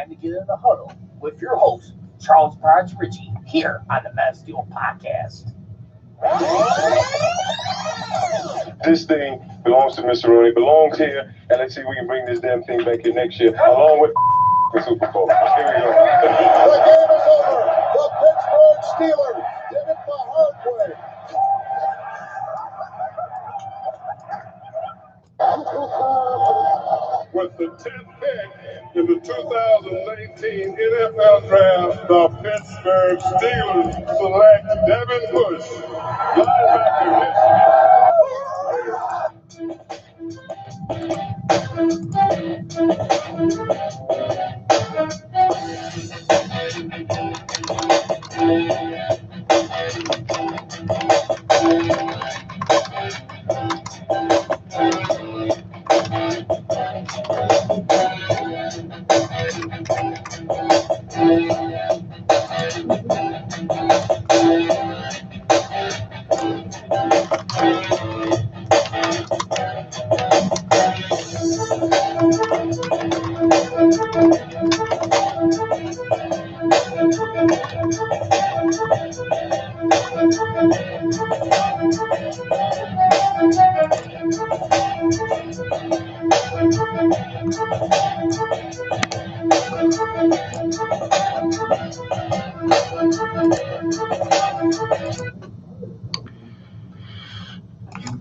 time to get in the huddle with your host, Charles Brodge Ritchie, here on the Man of Steel podcast. This thing belongs to Mr. Rooney, belongs here, and let's see if we can bring this damn thing back here next year, along with the Super Bowl. Here we go. The game is over. The Pittsburgh Steelers did it the hard way. With the 10th pick in the 2019 NFL Draft, the Pittsburgh Steelers select Devin Bush, linebacker,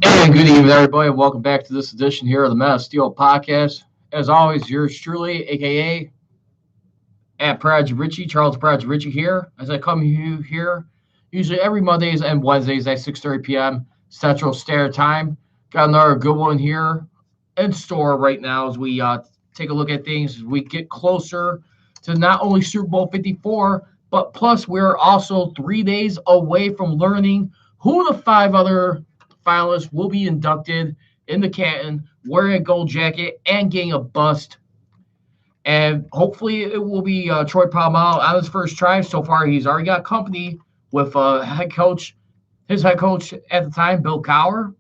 And good evening, everybody. Welcome back to this edition here of the Man of Steel podcast. As always, yours truly, a.k.a. at Brodge Ritchie, Charles Brodge Ritchie here, as I come to you here usually every Mondays and Wednesdays at 6:30 p.m. Central Standard Time. Got another good one here in store right now as we take a look at things as we get closer to not only Super Bowl 54, but plus we're also 3 days away from learning who the 5 other finalists will be inducted in the Canton wearing a gold jacket and getting a bust. And hopefully it will be Troy Polamalu on his first try. So far, he's already got company with his head coach at the time, Bill Cowher,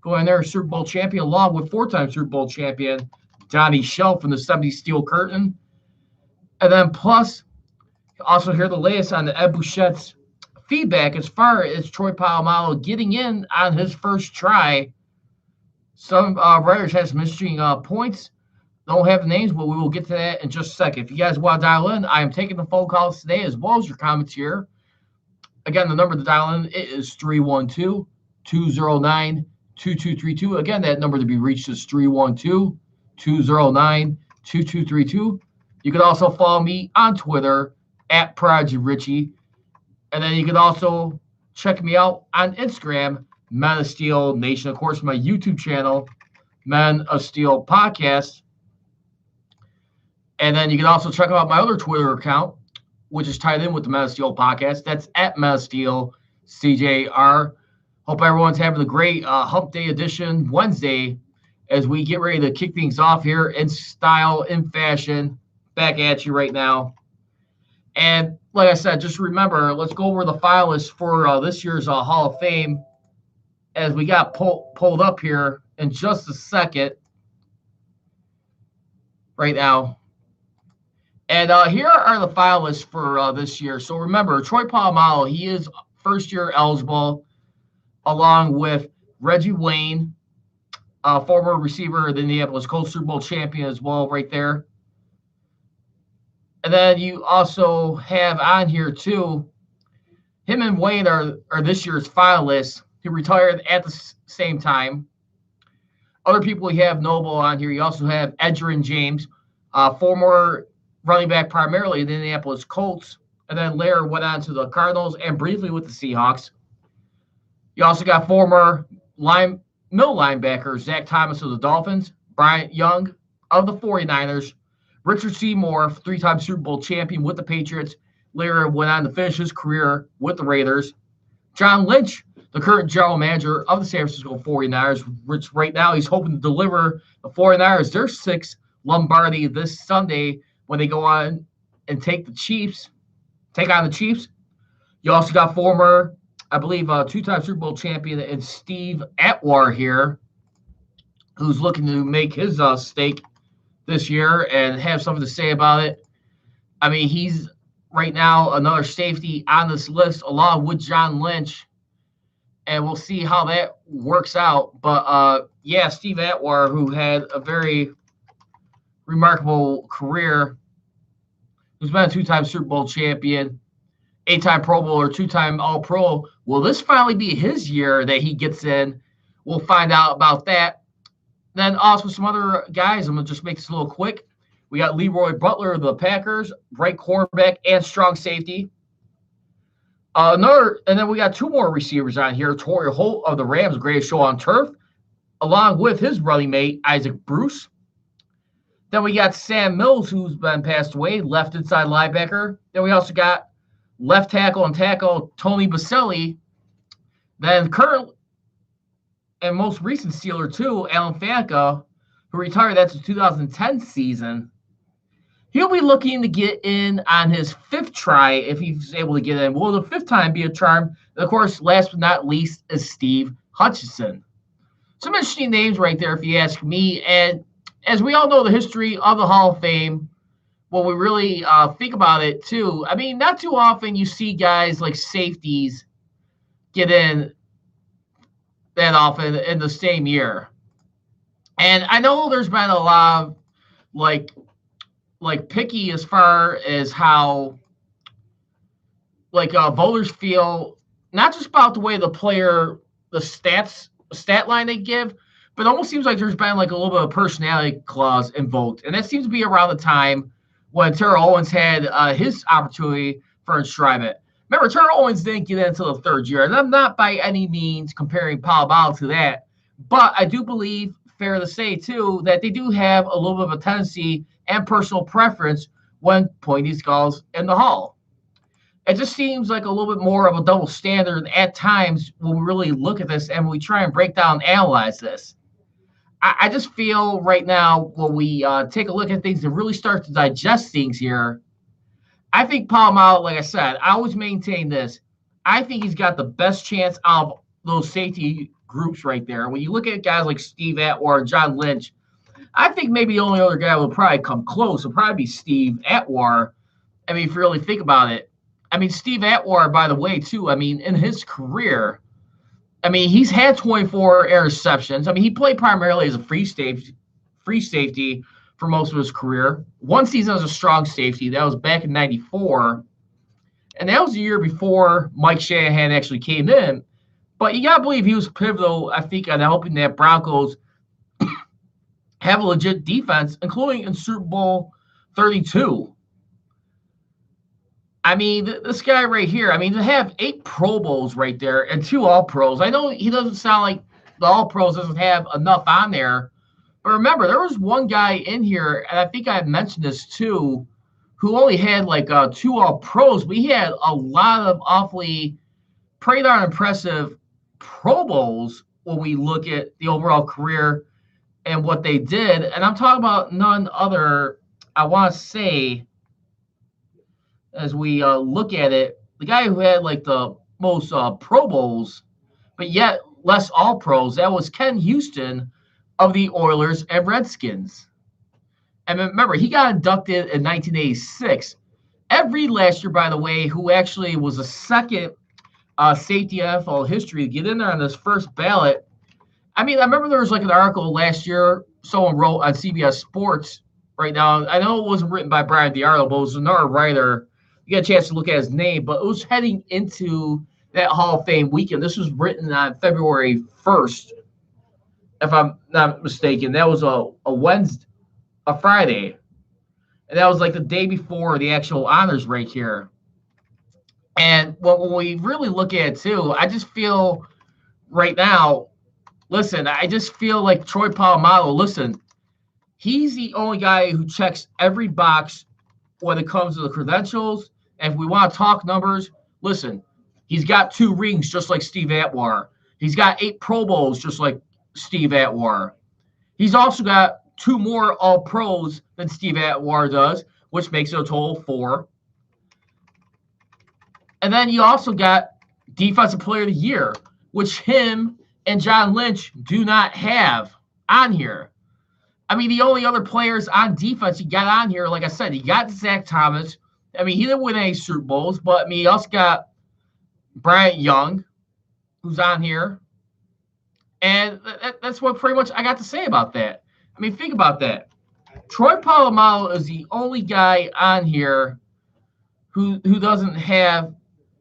going there, Super Bowl champion, along with 4-time Super Bowl champion Donnie Shell from the 70 Steel Curtain. And then plus, also hear the latest on the Ed Bouchette's feedback as far as Troy Polamalu getting in on his first try. Some writers have some interesting points. Don't have the names, but we will get to that in just a second. If you guys want to dial in, I am taking the phone calls today as well as your comments here. Again, the number to dial in is 312-209-2232. Again, that number to be reached is 312-209-2232. You can also follow me on Twitter at Prodigy Ritchie. And then you can also check me out on Instagram, Man of Steel Nation. Of course, my YouTube channel, Man of Steel Podcast. And then you can also check out my other Twitter account, which is tied in with the Man of Steel Podcast. That's at Man of Steel CJR. Hope everyone's having a great Hump Day edition Wednesday as we get ready to kick things off here in style, in fashion. Back at you right now. And like I said, just remember, let's go over the finalists for this year's Hall of Fame as we got pulled up here in just a second right now. And here are the finalists for this year. So remember, Troy Polamalu, he is first-year eligible, along with Reggie Wayne, former receiver of the Indianapolis Colts, Super Bowl champion as well right there. And then you also have on here, too, him and Wayne are this year's finalists. He retired at the same time. Other people you have notable on here. You also have Edgerrin James, former running back primarily in the Indianapolis Colts, and then later went on to the Cardinals and briefly with the Seahawks. You also got former middle linebacker Zach Thomas of the Dolphins, Bryant Young of the 49ers, Richard Seymour, 3-time Super Bowl champion with the Patriots, later went on to finish his career with the Raiders. John Lynch, the current general manager of the San Francisco 49ers, which right now he's hoping to deliver the 49ers their 6th Lombardi this Sunday when they go on and take on the Chiefs. You also got former, I believe, 2-time Super Bowl champion and Steve Atwater here, who's looking to make his stake this year and have something to say about it. I mean, he's right now another safety on this list along with John Lynch, and we'll see how that works out. But yeah, Steve Atwater, who had a very remarkable career, who's been a 2-time Super Bowl champion, 8-time Pro Bowler, 2-time All-Pro. Will this finally be his year that he gets in? We'll find out about that. Then also some other guys. I'm going to just make this a little quick. We got Leroy Butler of the Packers, right cornerback and strong safety. And then we got 2 more receivers on here. Torrey Holt of the Rams, greatest show on turf, along with his running mate, Isaac Bruce. Then we got Sam Mills, who's been passed away, left inside linebacker. Then we also got left tackle and tackle Tony Baselli. Then current and most recent Steeler too, Alan Faneca, who retired after the 2010 season. He'll be looking to get in on his 5th try if he's able to get in. Will the 5th time be a charm? And of course, last but not least is Steve Hutchinson. Some interesting names right there, if you ask me. And as we all know, the history of the Hall of Fame, when we really think about it too, I mean, not too often you see guys like safeties get in that often in the same year. And I know there's been a lot of like picky as far as how voters feel, not just about the way the player, the stat line they give, but it almost seems like there's been like a little bit of personality clause invoked. And that seems to be around the time when Terrell Owens had his opportunity for enshrinement. Remember, Terrell Owens didn't get in until the 3rd year, and I'm not by any means comparing Palo to that, but I do believe, fair to say too, that they do have a little bit of a tendency and personal preference when putting these guys in the Hall. It just seems like a little bit more of a double standard at times when we really look at this and we try and break down and analyze this. I just feel right now when we take a look at things and really start to digest things here, I think Palo, like I said, I always maintain this. I think he's got the best chance of those safety groups right there. When you look at guys like Steve Atwater, John Lynch, I think maybe the only other guy will probably come close will probably be Steve Atwater. I mean, if you really think about it. I mean, Steve Atwater, by the way, too, I mean, in his career, I mean, he's had 24 interceptions. I mean, he played primarily as a free safety for most of his career. One season as a strong safety. That was back in '94. And that was the year before Mike Shanahan actually came in. But you got to believe he was pivotal, I think, on helping that Broncos have a legit defense, including in Super Bowl 32. I mean, this guy right here, I mean, to have 8 Pro Bowls right there and 2 All-Pros. I know he doesn't sound like the All-Pros doesn't have enough on there. But remember, there was one guy in here, and I think I mentioned this too, who only had like 2 All-Pros, but he had a lot of awfully pretty darn impressive Pro Bowls when we look at the overall career and what they did. And I'm talking about none other, I want to say, as we look at it, the guy who had like the most Pro Bowls, but yet less All-Pros, that was Ken Houston of the Oilers and Redskins. And remember, he got inducted in 1986. Ed Reed last year, by the way, who actually was the second safety in NFL history to get in there on this first ballot. I mean, I remember there was like an article last year someone wrote on CBS Sports right now. I know it wasn't written by Brian DiArlo, but it was another writer. You got a chance to look at his name, but it was heading into that Hall of Fame weekend. This was written on February 1st, if I'm not mistaken. That was a Wednesday, a Friday. And that was like the day before the actual honors right here. And when we really look at it too, I just feel right now, listen, I just feel like Troy Polamalu, listen, he's the only guy who checks every box when it comes to the credentials. And if we want to talk numbers, listen, he's got 2 rings just like Steve Atwater. He's got 8 Pro Bowls just like Steve Atwater. He's also got 2 more All-Pros than Steve Atwater does, which makes it a total of 4. And then you also got Defensive Player of the Year, which him and John Lynch do not have on here. I mean, the only other players on defense you got on here, like I said, you got Zach Thomas. I mean, he didn't win any Super Bowls, but I mean, you also got Bryant Young, who's on here. And that's what pretty much I got to say about that. I mean, think about that. Troy Polamalu is the only guy on here who doesn't have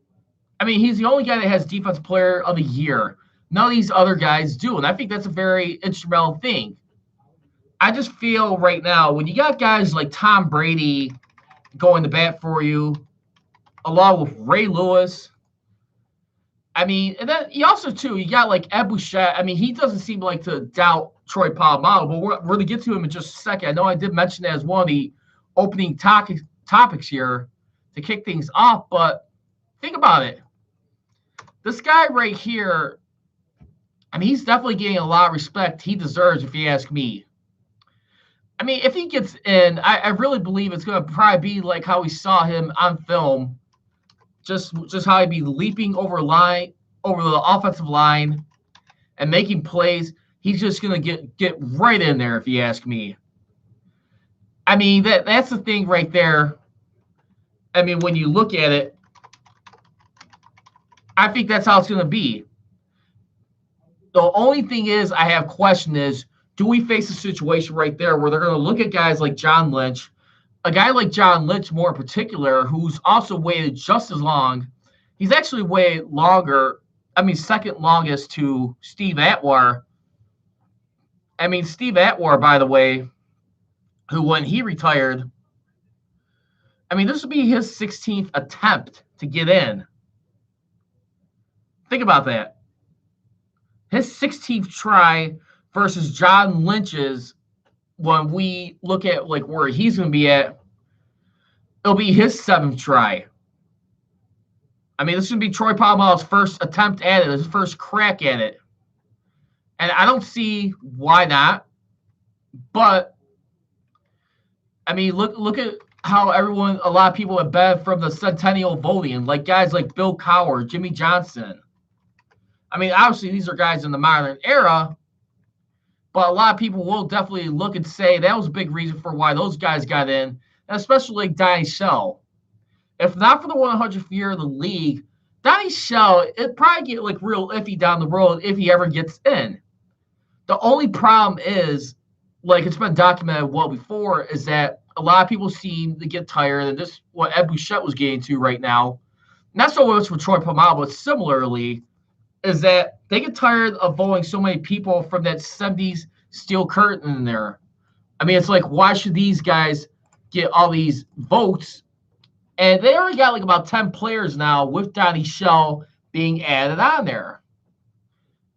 – I mean, he's the only guy that has Defensive Player of the Year. None of these other guys do, and I think that's a very instrumental thing. I just feel right now when you got guys like Tom Brady going to bat for you, along with Ray Lewis. I mean, and then you also, too, you got like Ed Bouchette. I mean, he doesn't seem like to doubt Troy Polamalu, but we're going to get to him in just a second. I know I did mention that as one of the opening topics here to kick things off, but think about it. This guy right here, I mean, he's definitely getting a lot of respect he deserves, if you ask me. I mean, if he gets in, I really believe it's going to probably be like how we saw him on film, just how he'd be leaping over the offensive line and making plays. He's just going to get right in there, if you ask me. I mean, that's the thing right there. I mean, when you look at it, I think that's how it's going to be. The only thing is I have question is, do we face a situation right there where they're going to look at guys like John Lynch, a guy like John Lynch more in particular, who's also waited just as long. He's actually waited longer, I mean, second longest to Steve Atwater. I mean, Steve Atwater, by the way, who when he retired, I mean, this would be his 16th attempt to get in. Think about that. His 16th try versus John Lynch's, when we look at like where he's going to be at, it'll be his 7th try. I mean, this is going to be Troy Polamalu's first attempt at it, his first crack at it. And I don't see why not. But, I mean, look at how a lot of people have bet from the Centennial voting, like guys like Bill Cowher, Jimmy Johnson. I mean, obviously, these are guys in the modern era, but a lot of people will definitely look and say that was a big reason for why those guys got in, and especially like Donnie Shell. If not for the 100th year of the league, Donnie Shell, it'd probably get like real iffy down the road if he ever gets in. The only problem is, like it's been documented well before, is that a lot of people seem to get tired, and this is what Ed Bouchette was getting to right now. Not so much with Troy Polamalu, but similarly, is that they get tired of voting so many people from that 70s steel curtain in there. I mean, it's like, why should these guys get all these votes? And they already got like about 10 players now with Donnie Shell being added on there.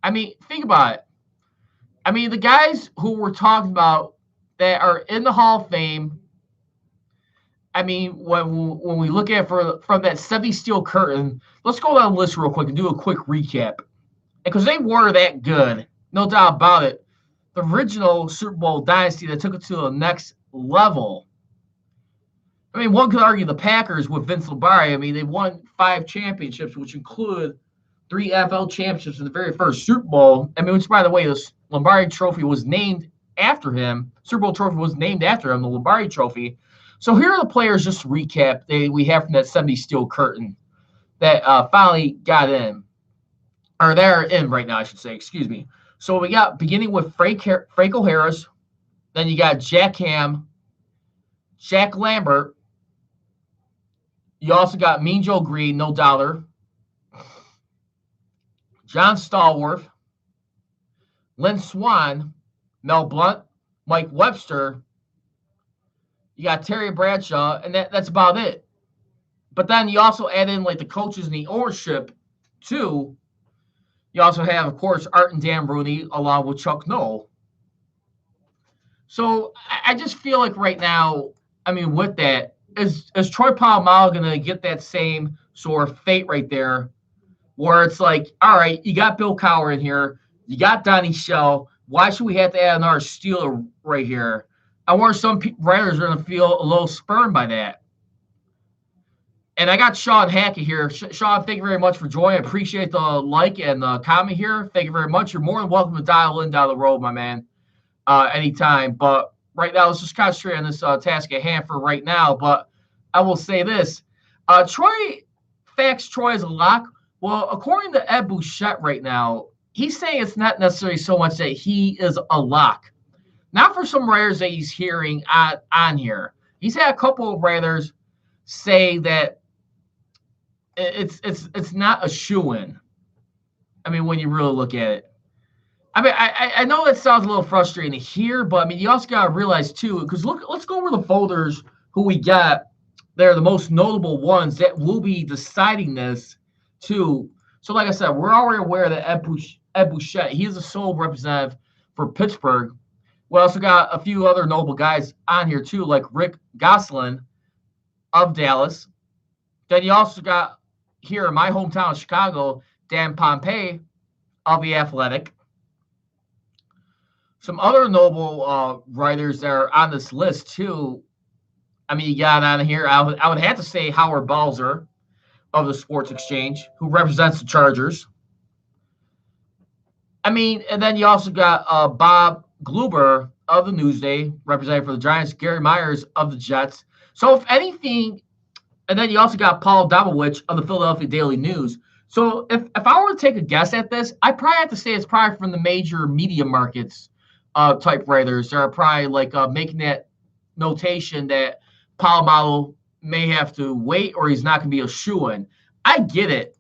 I mean, think about it. I mean, the guys who we're talking about that are in the Hall of Fame, I mean, when we look at from that 70 steel curtain, let's go down the list real quick and do a quick recap. Because they were that good, no doubt about it. The original Super Bowl dynasty that took it to the next level. I mean, one could argue the Packers with Vince Lombardi. I mean, they won 5 championships, which include 3 NFL championships in the very first Super Bowl. I mean, which, by the way, this Lombardi trophy was named after him. Super Bowl trophy was named after him, the Lombardi trophy. So here are the players, just to recap, we have from that 70 steel curtain that finally got in. Or they're in right now, I should say. Excuse me. So we got beginning with Franco Harris. Then you got Jack Ham, Jack Lambert. You also got Mean Joe Green, no doubter. John Stallworth, Lynn Swann, Mel Blount, Mike Webster. You got Terry Bradshaw, and that's about it. But then you also add in like the coaches and the ownership too. You also have, of course, Art and Dan Rooney along with Chuck Noll. So I just feel like right now, I mean, with that, is Troy Polamalu going to get that same sort of fate right there where it's like, all right, you got Bill Cowher in here. You got Donnie Shell. Why should we have to add another Steeler right here? I wonder some writers are going to feel a little spurned by that. And I got Sean Hackett here. Sean, thank you very much for joining. I appreciate the like and the comment here. Thank you very much. You're more than welcome to dial in down the road, my man. anytime. But right now, let's just concentrate on this task at hand for right now. But I will say this: Troy facts Troy is a lock. Well, according to Ed Bouchette right now, he's saying it's not necessarily so much that he is a lock. Not for some writers that he's hearing on here. He's had a couple of writers say that it's not a shoo-in. I mean, when you really look at it. I mean, I know that sounds a little frustrating to hear, but I mean, you also got to realize too, because let's go over the voters who we got. They're the most notable ones that will be deciding this too. So, like I said, we're already aware that Ed Bouchette, he is a sole representative for Pittsburgh. We also got a few other notable guys on here too, like Rick Gosselin of Dallas. Then you also got here in my hometown of Chicago, Dan Pompei of The Athletic. Some other notable writers that are on this list too. I mean, you got on here. I would have to say Howard Balzer of the Sports Exchange, who represents the Chargers. I mean, and then you also got Bob Gluber of the Newsday, representing for the Giants. Gary Myers of the Jets. So, if anything, and then you also got Paul Dobowich of the Philadelphia Daily News. So, if I were to take a guess at this, I probably have to say it's probably from the major media markets type writers. They're probably like making that notation that Polamalu may have to wait or he's not going to be a shoo-in. I get it.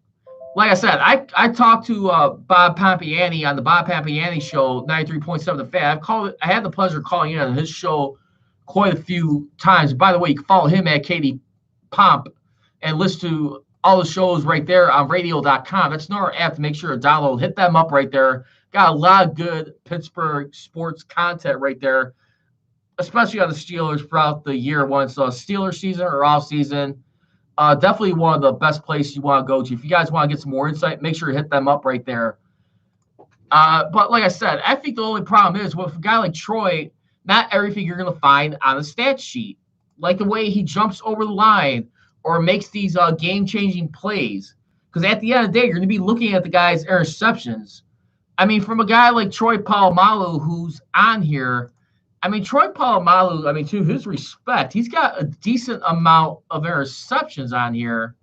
Like I said, I talked to Bob Pompiani on the Bob Pompiani show, 93.7 The Fan. I had the pleasure of calling in on his show quite a few times. By the way, you can follow him at Katie Pomp and listen to all the shows right there on radio.com. That's another app to make sure to download. Hit them up right there. Got a lot of good Pittsburgh sports content right there, especially on the Steelers throughout the year, whether it's Steelers season or off season. Definitely one of the best places you want to go to. If you guys want to get some more insight, make sure you hit them up right there. But like I said, I think the only problem is with a guy like Troy, not everything you're going to find on the stat sheet. Like the way he jumps over the line or makes these game-changing plays. Because at the end of the day, you're going to be looking at the guy's interceptions. I mean, from a guy like Troy Polamalu who's on here, I mean, Troy Polamalu, I mean, to his respect, he's got a decent amount of interceptions on here.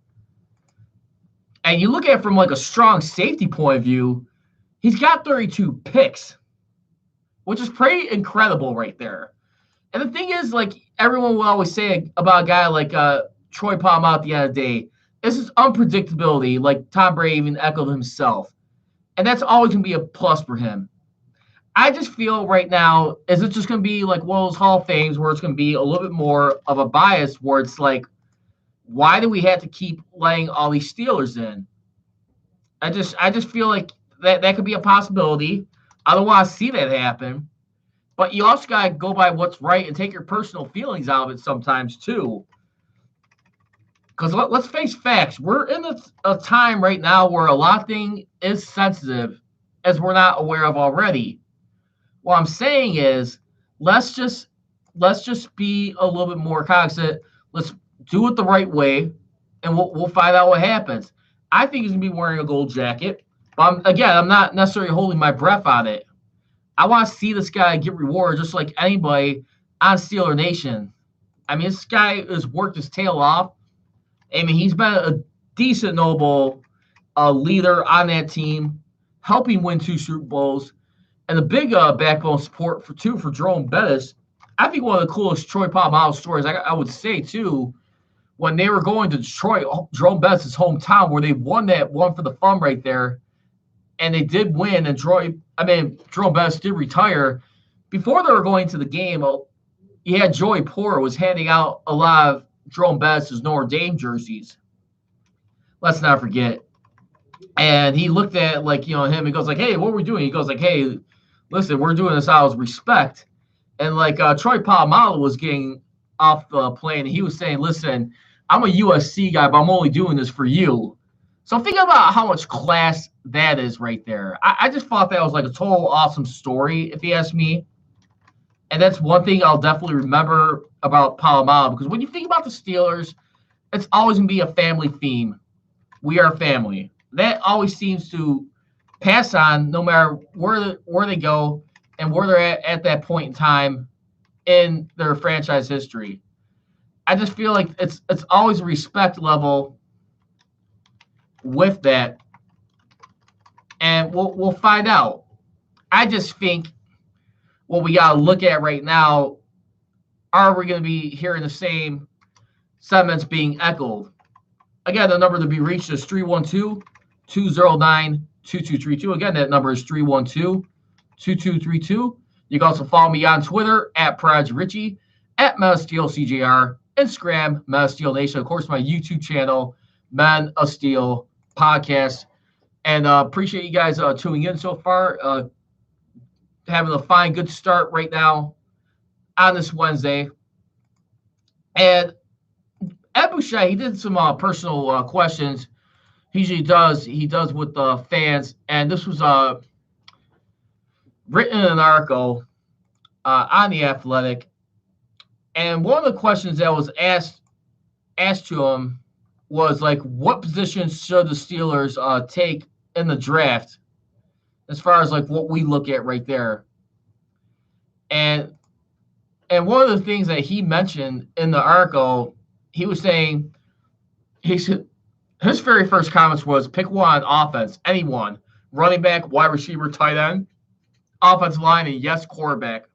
And you look at it from like a strong safety point of view, he's got 32 picks, which is pretty incredible right there. And the thing is, like everyone will always say about a guy like Troy Polamalu at the end of the day, this is unpredictability, like Tom Brady even echoed himself. And that's always going to be a plus for him. I just feel right now, is it just going to be like one of those Hall of Fames where it's going to be a little bit more of a bias where it's like, why do we have to keep letting all these Steelers in? I just feel like that could be a possibility. I don't want to see that happen. But you also got to go by what's right and take your personal feelings out of it sometimes too. Because let's face facts. We're in a time right now where a lot of things is sensitive as we're not aware of already. What I'm saying is let's just be a little bit more cognizant. Let's do it the right way, and we'll find out what happens. I think he's going to be wearing a gold jacket. But I'm not necessarily holding my breath on it. I want to see this guy get rewarded just like anybody on Steeler Nation. I mean, this guy has worked his tail off. I mean, he's been a decent, noble leader on that team, helping win 2 Super Bowls. And the big backbone support for Jerome Bettis. I think one of the coolest Troy Polamalu stories, I would say, too, when they were going to Detroit, Jerome Bettis' hometown, where they won that one for the fun right there. And they did win, and Jerome Bettis did retire. Before they were going to the game, you had Joey Porter was handing out a lot of Jerome Bettis' Notre Dame jerseys. Let's not forget. And he looked at him. He goes like, "Hey, what are we doing?" He goes like, "Hey, listen, we're doing this out of respect." And Troy Polamalu was getting off the plane, and he was saying, "Listen, I'm a USC guy, but I'm only doing this for you." So think about how much class that is right there. I just thought that was like a total awesome story, if you ask me. And that's one thing I'll definitely remember about Polamalu, because when you think about the Steelers, it's always going to be a family theme. We are family. That always seems to pass on no matter where they go. and where they're at that point in time in their franchise history. I just feel like it's always a respect level with that, and we'll find out. I just think what we got to look at right now, are we going to be hearing the same sentiments being echoed? Again, the number to be reached is 312-209-2232. Again, that number is 312-2232. You can also follow me on Twitter at Prodigy Richie, at MenOfSteelCJR, Instagram, Men of Steel Nation. Of course, my YouTube channel, Men of Steel Podcast. And appreciate you guys tuning in so far. Having a fine, good start right now on this Wednesday. And Ed Boucher, he did some personal questions. He usually does. He does with the fans. And this was written in an article on The Athletic. And one of the questions that was asked to him was, like, what positions should the Steelers take in the draft as far as, like, what we look at right there. And one of the things that he mentioned in the article, he was saying, he said, his very first comments was, pick one on offense, anyone, running back, wide receiver, tight end, offensive line, and yes, quarterback.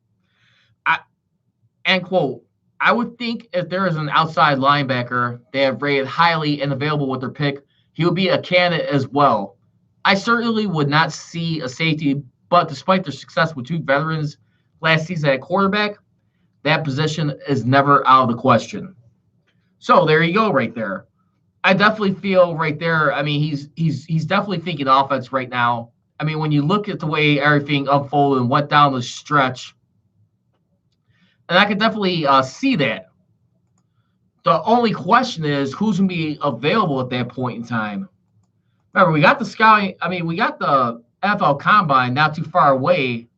End quote. I would think if there is an outside linebacker they have rated highly and available with their pick, he would be a candidate as well. I certainly would not see a safety, but despite their success with two veterans last season at quarterback, that position is never out of the question. So there you go right there. I definitely feel right there, I mean, he's definitely thinking offense right now. I mean, when you look at the way everything unfolded and went down the stretch, and I could definitely see that. The only question is who's going to be available at that point in time. Remember, we got the scouting. I mean, we got the NFL Combine not too far away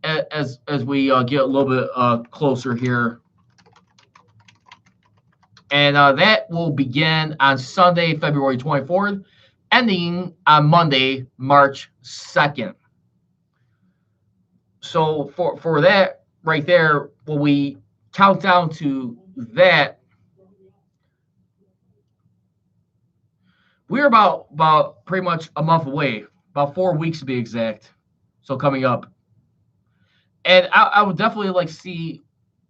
as we get a little bit closer here. And that will begin on Sunday, February 24th, ending on Monday, March 2nd. So for that, right there, when we count down to that, we're about pretty much a month away, about 4 weeks to be exact. So coming up. And I would definitely like to see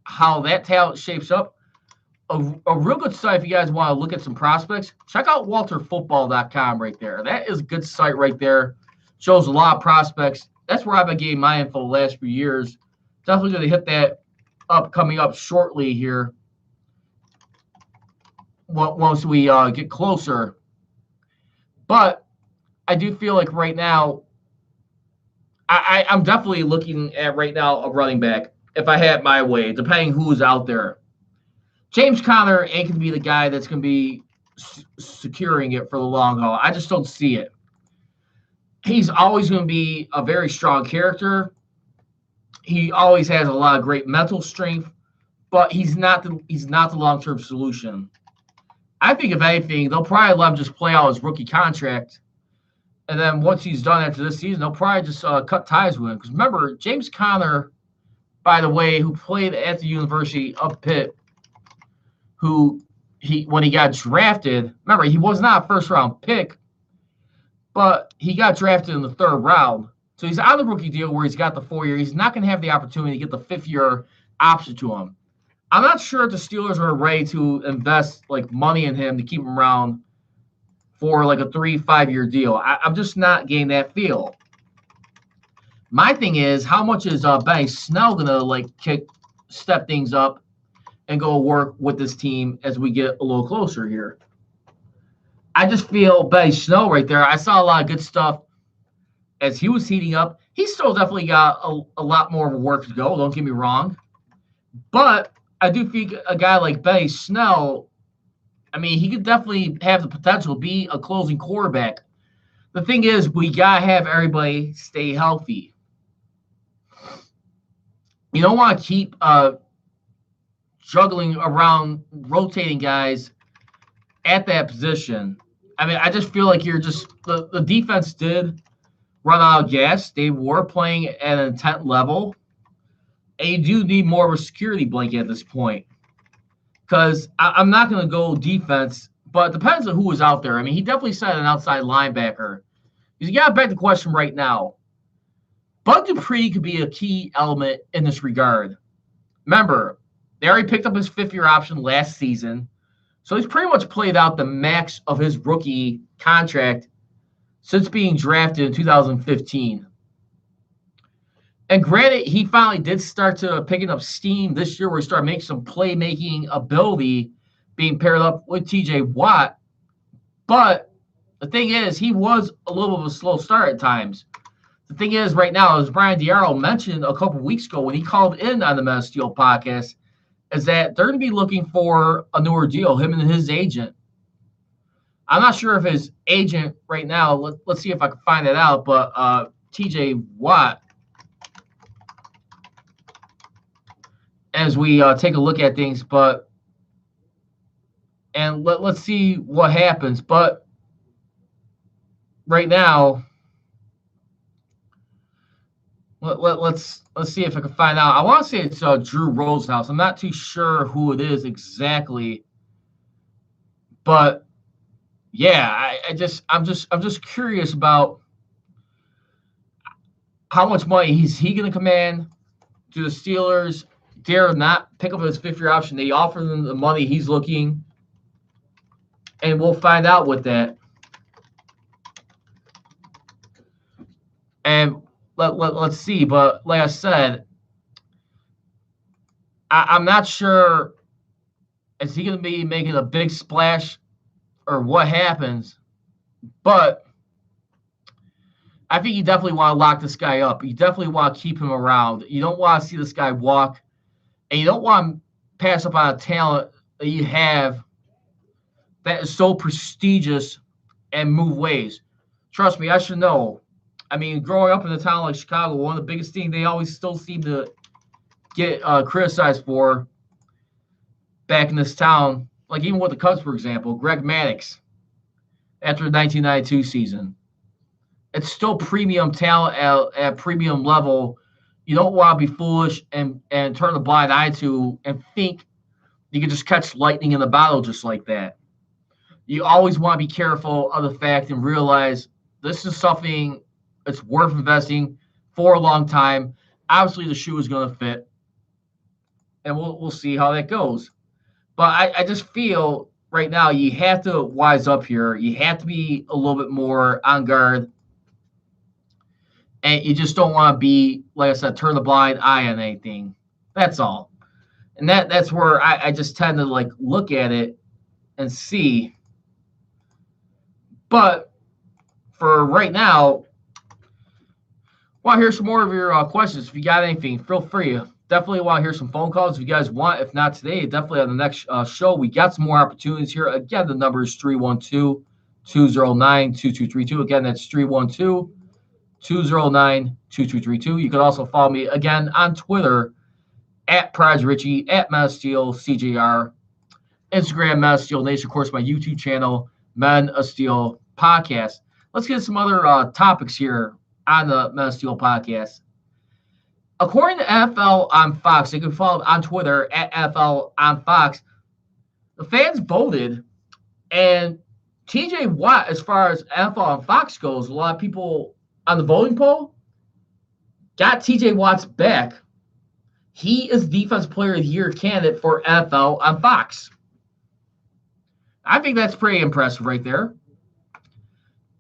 how that talent shapes up. A real good site if you guys want to look at some prospects. Check out WalterFootball.com right there. That is a good site right there. Shows a lot of prospects. That's where I've been getting my info the last few years. Definitely going to hit that up coming up shortly here once we get closer. But I do feel like right now, I'm definitely looking at right now a running back if I had my way, depending who's out there. James Conner ain't going to be the guy that's going to be securing it for the long haul. I just don't see it. He's always going to be a very strong character. He always has a lot of great mental strength, but he's not the long-term solution. I think if anything, they'll probably let him just play out his rookie contract, and then once he's done after this season, they'll probably just cut ties with him. Because remember, James Conner, by the way, who played at the University of Pitt, when he got drafted, remember, he was not a first-round pick, but he got drafted in the third round. So he's on the rookie deal where he's got the 4 year. He's not going to have the opportunity to get the 5th year option to him. I'm not sure if the Steelers are ready to invest like money in him to keep him around for like a 3-5 year deal. I'm just not getting that feel. My thing is, how much is Benny Snell going to like step things up and go work with this team as we get a little closer here? I just feel Benny Snell right there. I saw a lot of good stuff as he was heating up. He's still definitely got a lot more work to go, don't get me wrong. But I do think a guy like Benny Snell, I mean, he could definitely have the potential to be a closing quarterback. The thing is, we got to have everybody stay healthy. You don't want to keep juggling around, rotating guys at that position. I mean, I just feel like you're just the defense did run out of gas. They were playing at an intent level. And you do need more of a security blanket at this point. Because I'm not going to go defense, but it depends on who was out there. I mean, he definitely said an outside linebacker. You got to back the question right now. Bud Dupree could be a key element in this regard. Remember, they already picked up his fifth-year option last season, so he's pretty much played out the max of his rookie contract since being drafted in 2015. And granted, he finally did start to picking up steam this year where he started making some playmaking ability being paired up with TJ Watt. But the thing is, he was a little bit of a slow start at times. The thing is, right now, as Brian Diaro mentioned a couple weeks ago when he called in on the Men of Steel podcast, is that they're going to be looking for a newer deal, him and his agent. I'm not sure if his agent right now, let's see if I can find that out, but TJ Watt, as we take a look at things, and let's see what happens. But right now, let's see if I can find out. I want to say it's Drew Rosenhaus. I'm not too sure who it is exactly, but yeah, I'm just curious about how much money he going to command. Do the Steelers dare not pick up his fifth-year option? They offer him the money he's looking, and we'll find out with that. And let's see. But like I said, I'm not sure, is he going to be making a big splash or what happens? But I think you definitely want to lock this guy up. You definitely want to keep him around. You don't want to see this guy walk, and you don't want to pass up on a talent that you have that is so prestigious and move ways. Trust me, I should know. I mean, growing up in a town like Chicago, one of the biggest things they always still seem to get criticized for back in this town, like even with the Cubs, for example, Greg Maddux after the 1992 season. It's still premium talent at premium level. You don't want to be foolish and turn a blind eye to and think you can just catch lightning in the bottle just like that. You always want to be careful of the fact and realize this is something that's worth investing for a long time. Obviously, the shoe is going to fit, and we'll see how that goes. But I just feel right now you have to wise up here. You have to be a little bit more on guard, and you just don't want to be, like I said, turn the blind eye on anything. That's all. And that's where I just tend to like look at it and see. But for right now, want to hear some more of your questions. If you got anything, feel free. Definitely want to hear some phone calls if you guys want. If not today, definitely on the next show. We got some more opportunities here. Again, the number is 312-209-2232. Again, that's 312-209-2232. You can also follow me again on Twitter at Praj Richie, at Men of Steel CJR, Instagram Men of Steel Nation, of course, my YouTube channel, Men of Steel Podcast. Let's get some other topics here on the Men of Steel Podcast. According to NFL on Fox, you can follow on Twitter at NFL on Fox. The fans voted, and TJ Watt, as far as NFL on Fox goes, a lot of people on the voting poll got TJ Watt's back. He is Defensive Player of the Year candidate for NFL on Fox. I think that's pretty impressive right there.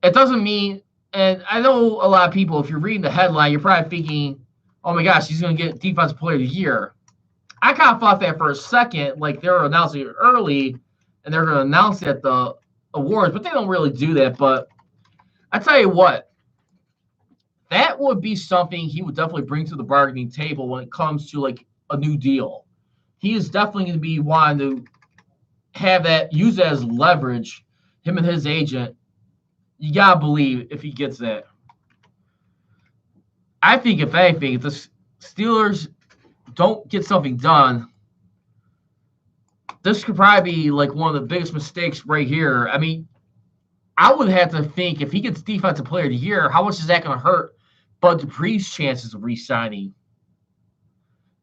It doesn't mean, and I know a lot of people, if you're reading the headline, you're probably thinking, oh my gosh, he's going to get Defensive Player of the Year. I kind of thought that for a second, like they were announcing it early, and they're going to announce it at the awards, but they don't really do that. But I tell you what, that would be something he would definitely bring to the bargaining table when it comes to like a new deal. He is definitely going to be wanting to have that, use that as leverage, him and his agent. You got to believe if he gets that. I think if anything, if the Steelers don't get something done, this could probably be like one of the biggest mistakes right here. I mean, I would have to think if he gets Defensive Player of the Year, how much is that going to hurt Bud Dupree's chances of re-signing?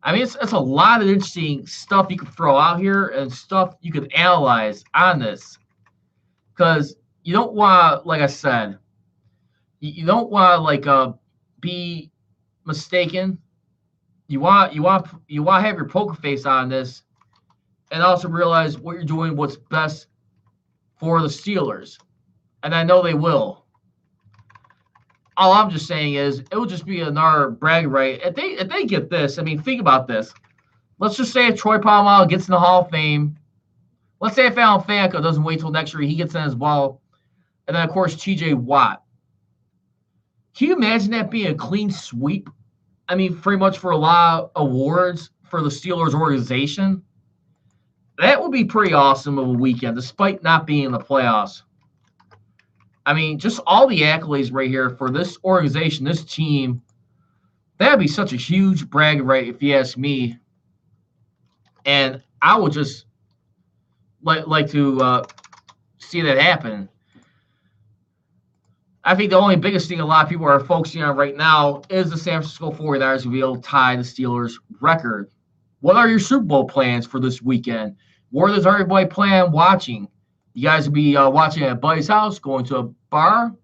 I mean, it's a lot of interesting stuff you could throw out here and stuff you could analyze on this. Because you don't want, like I said, you don't want to be mistaken. You want to have your poker face on this, and also realize what you're doing, what's best for the Steelers, and I know they will. All I'm just saying is it will just be another brag right. If they get this, I mean, think about this. Let's just say if Troy Polamalu gets in the Hall of Fame. Let's say if Alan Faneca doesn't wait till next year, he gets in as well. And then, of course, TJ Watt. Can you imagine that being a clean sweep? I mean, pretty much for a lot of awards for the Steelers organization. That would be pretty awesome of a weekend, despite not being in the playoffs. I mean, just all the accolades right here for this organization, this team, that would be such a huge brag right if you ask me. And I would just like to see that happen. I think the only biggest thing a lot of people are focusing on right now is the San Francisco 49ers will be able to tie the Steelers record. What are your Super Bowl plans for this weekend? Where does everybody plan watching? You guys will be watching at Buddy's house, going to a bar.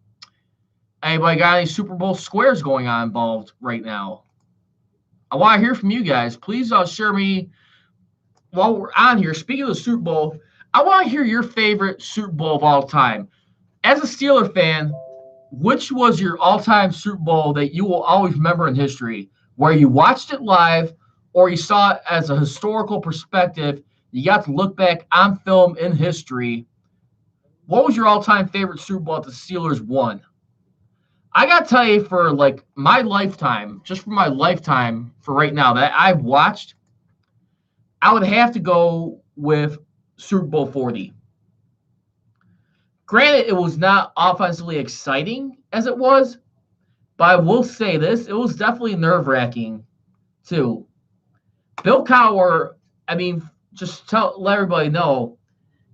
Anybody got any Super Bowl squares going on involved right now? I want to hear from you guys. Please share me while we're on here. Speaking of the Super Bowl, I want to hear your favorite Super Bowl of all time. As a Steeler fan, which was your all-time Super Bowl that you will always remember in history, where you watched it live or you saw it as a historical perspective, you got to look back on film in history? What was your all-time favorite Super Bowl that the Steelers won? I got to tell you, for my lifetime, just for my lifetime for right now that I've watched, I would have to go with Super Bowl 40. Granted, it was not offensively exciting as it was, but I will say this, it was definitely nerve-wracking too. Bill Cowher, I mean, just let everybody know,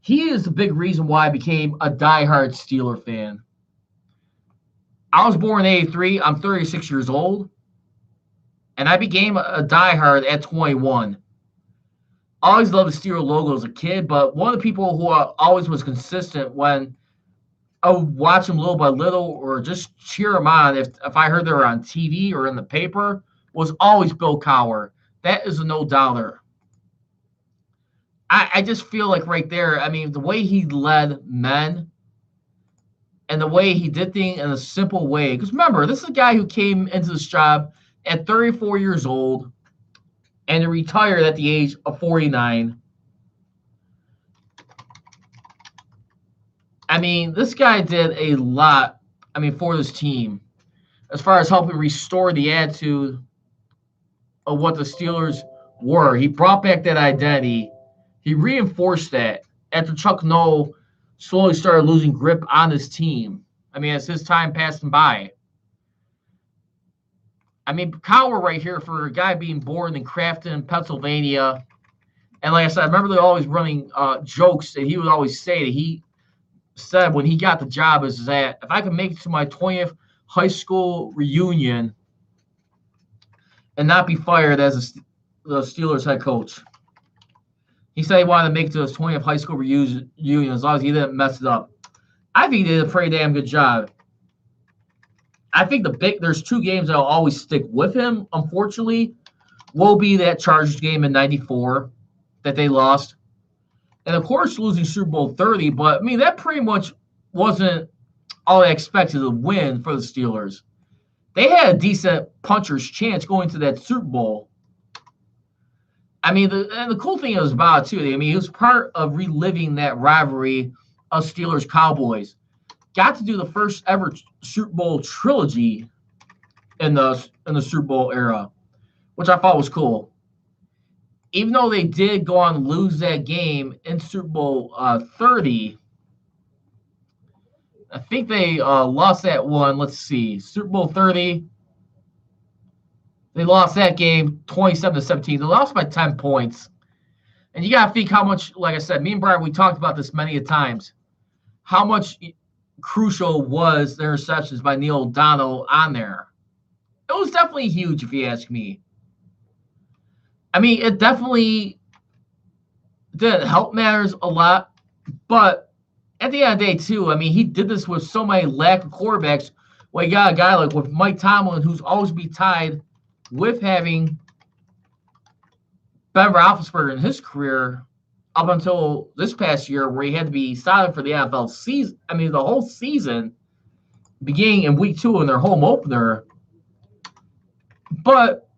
he is the big reason why I became a diehard Steeler fan. I was born in 83. I'm 36 years old. And I became a diehard at 21. I always loved the Steeler logo as a kid, but one of the people who always was consistent when I would watch them little by little or just cheer them on if I heard they were on TV or in the paper was always Bill Cowher. That is a no-doubter. I just feel like right there, I mean, the way he led men and the way he did things in a simple way. Because remember, this is a guy who came into this job at 34 years old and retired at the age of 49. I mean, this guy did a lot, for this team as far as helping restore the attitude of what the Steelers were. He brought back that identity. He reinforced that after Chuck Noll slowly started losing grip on his team. As his time passed him by. Cowher right here, for a guy being born in Crafton, Pennsylvania. And like I said, I remember they always running jokes that he would always say that he said when he got the job is that if I could make it to my 20th high school reunion and not be fired as the Steelers head coach. He said he wanted to make it to his 20th high school reunion as long as he didn't mess it up. I think he did a pretty damn good job. I think there's two games that will always stick with him, unfortunately, will be that Chargers game in 94 that they lost. And, of course, losing Super Bowl 30. But, that pretty much wasn't all they expected to win for the Steelers. They had a decent puncher's chance going to that Super Bowl. The cool thing is about it, too, it was part of reliving that rivalry of Steelers-Cowboys. Got to do the first ever Super Bowl trilogy in the Super Bowl era, which I thought was cool. Even though they did go on to lose that game in Super Bowl 30, I think they lost that one. Let's see. Super Bowl 30. They lost that game 27-17. They lost by 10 points. And you got to think how much, like I said, me and Brian, we talked about this many a times, how much crucial was the interceptions by Neil O'Donnell on there. It was definitely huge, if you ask me. I mean, it definitely didn't help matters a lot, but at the end of the day, too, I mean, he did this with so many lack of quarterbacks. Well, you got a guy like with Mike Tomlin, who's always be tied with having Ben Roethlisberger in his career up until this past year, where he had to be silent for the NFL season. I mean, the whole season, beginning in week 2 in their home opener. But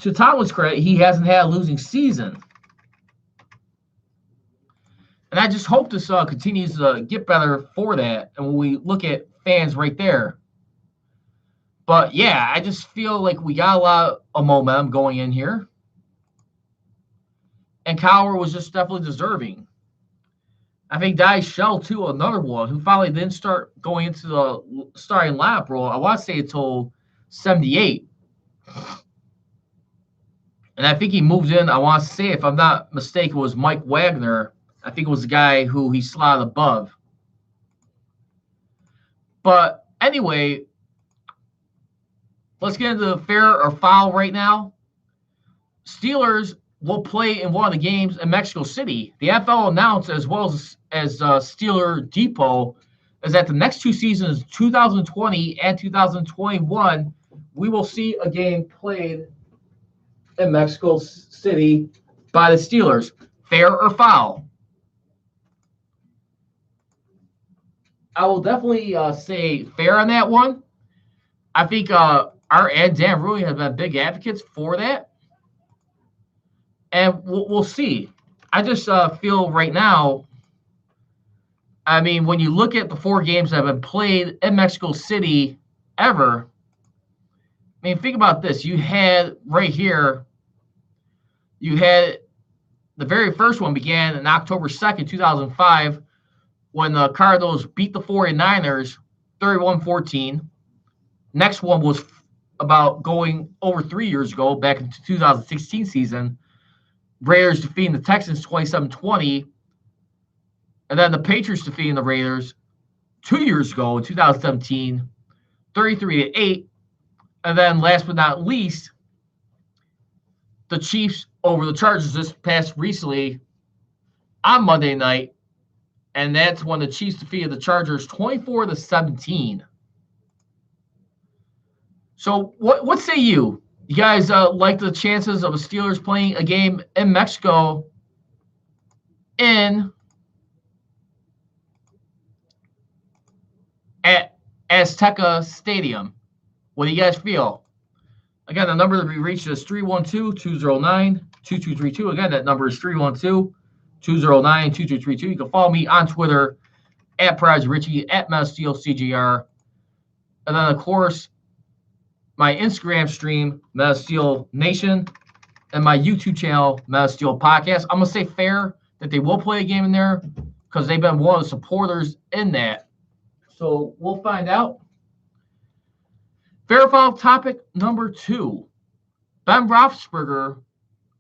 to Tomlin's credit, he hasn't had a losing season. And I just hope this continues to get better for that. And when we look at fans right there. But, yeah, I just feel like we got a lot of momentum going in here. And Cowher was just definitely deserving. I think Dye Shell, too, another one, who finally didn't start going into the starting lineup role, I want to say until 78. And I think he moved in, I want to say, if I'm not mistaken, it was Mike Wagner. I think it was the guy who he slotted above. But anyway, let's get into fair or foul right now. Steelers will play in one of the games in Mexico City. The NFL announced, as well as Steeler Depot, is that the next 2 seasons, 2020 and 2021, we will see a game played in Mexico City by the Steelers. Fair or foul? I will definitely say fair on that one. I think our and Dan Rui have been big advocates for that. And we'll see. I just feel right now, I mean, when you look at the 4 games that have been played in Mexico City ever, I mean, think about this. You had right here, you had the very first one began on October 2nd, 2005, when the Cardinals beat the 49ers 31-14. Next one was about going over 3 years ago, back in the 2016 season. Raiders defeating the Texans 27-20. And then the Patriots defeating the Raiders 2 years ago in 2017, 33-8. And then last but not least, the Chiefs over the Chargers this past recently on Monday night. And that's when the Chiefs defeated the Chargers 24-17. So what say you? You guys like the chances of the Steelers playing a game in Mexico at Azteca Stadium? What do you guys feel? Again, the number that we reached is 312-209-2232. Again, that number is 312-209-2232. You can follow me on Twitter at Prodigy Richie, at MetaSteelCGR. And then, of course, my Instagram stream, MetaSteel Nation, and my YouTube channel, MetaSteel Podcast. I'm going to say fair that they will play a game in there because they've been one of the supporters in that. So we'll find out. Fair or foul topic number 2. Ben Roethlisberger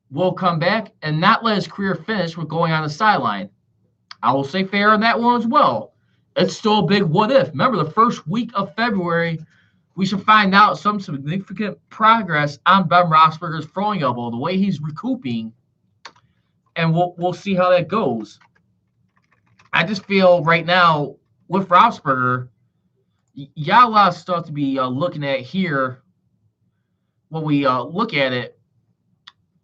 will come back and not let his career finish with going on the sideline. I will say fair on that one as well. It's still a big what if. Remember, the first week of February, we should find out some significant progress on Ben Roethlisberger's throwing elbow, the way he's recouping, and we'll see how that goes. I just feel right now with Roethlisberger, you got a lot of stuff to be looking at here when we look at it.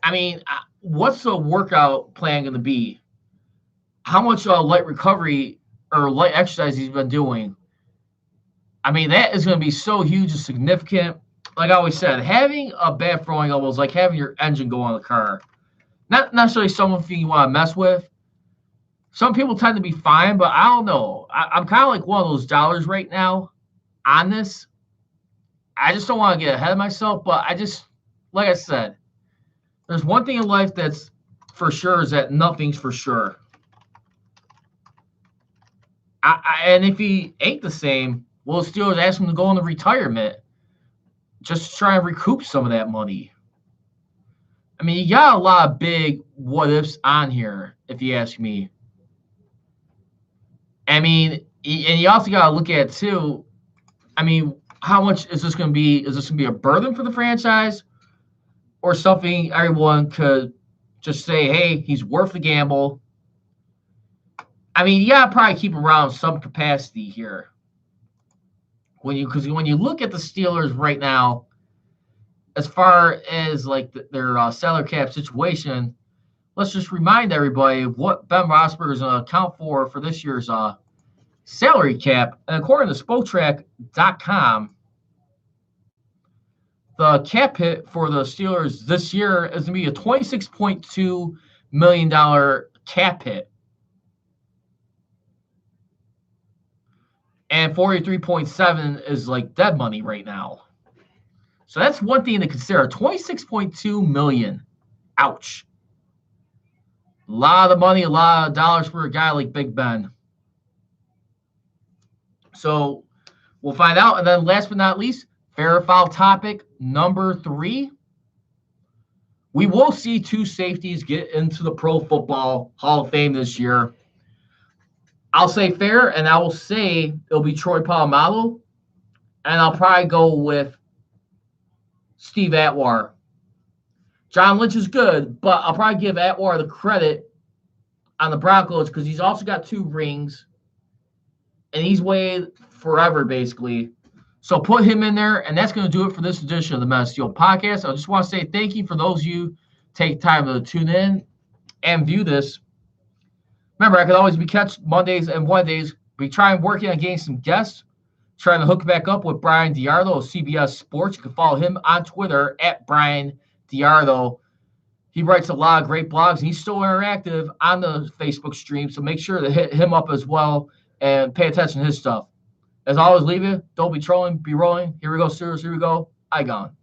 I mean, what's the workout plan going to be? How much light recovery or light exercise he's been doing? I mean, that is going to be so huge and significant. Like I always said, having a bad throwing elbow is like having your engine go on the car. Not necessarily something you want to mess with. Some people tend to be fine, but I don't know. I'm kind of like one of those dollars right now on this. I just don't want to get ahead of myself, but I just, like I said, there's one thing in life that's for sure is that nothing's for sure. And if he ain't the same, well, the Steelers ask him to go into retirement just to try and recoup some of that money. I mean, you got a lot of big what-ifs on here, if you ask me. I mean, And you also got to look at too. I mean, how much is this going to be? Is this going to be a burden for the franchise, or something everyone could just say, "Hey, he's worth the gamble"? I mean, you got to probably keep around some capacity here. Because when you look at the Steelers right now, as far as like their salary cap situation, let's just remind everybody of what Ben Roethlisberger is going to account for this year's salary cap. And according to Spotrac.com, the cap hit for the Steelers this year is going to be a $26.2 million cap hit. And 43.7 is like dead money right now. So that's one thing to consider. 26.2 million. Ouch. A lot of money, a lot of dollars for a guy like Big Ben. So we'll find out. And then last but not least, fair or foul topic number 3. We will see 2 safeties get into the Pro Football Hall of Fame this year. I'll say fair, and I will say it'll be Troy Polamalu, and I'll probably go with Steve Atwater. John Lynch is good, but I'll probably give Atwater the credit on the Broncos because he's also got 2 rings, and he's waited forever, basically. So put him in there, and that's going to do it for this edition of the Men of Steel podcast. I just want to say thank you for those of you take time to tune in and view this. Remember, I could always be catch Mondays and Wednesdays. We try and working on getting some guests, trying to hook back up with Brian Diardo of CBS Sports. You can follow him on Twitter at Brian Diardo. He writes a lot of great blogs, and he's still interactive on the Facebook stream, so make sure to hit him up as well and pay attention to his stuff. As always, leave it. Don't be trolling, be rolling. Here we go, Steelers. Here we go. I gone.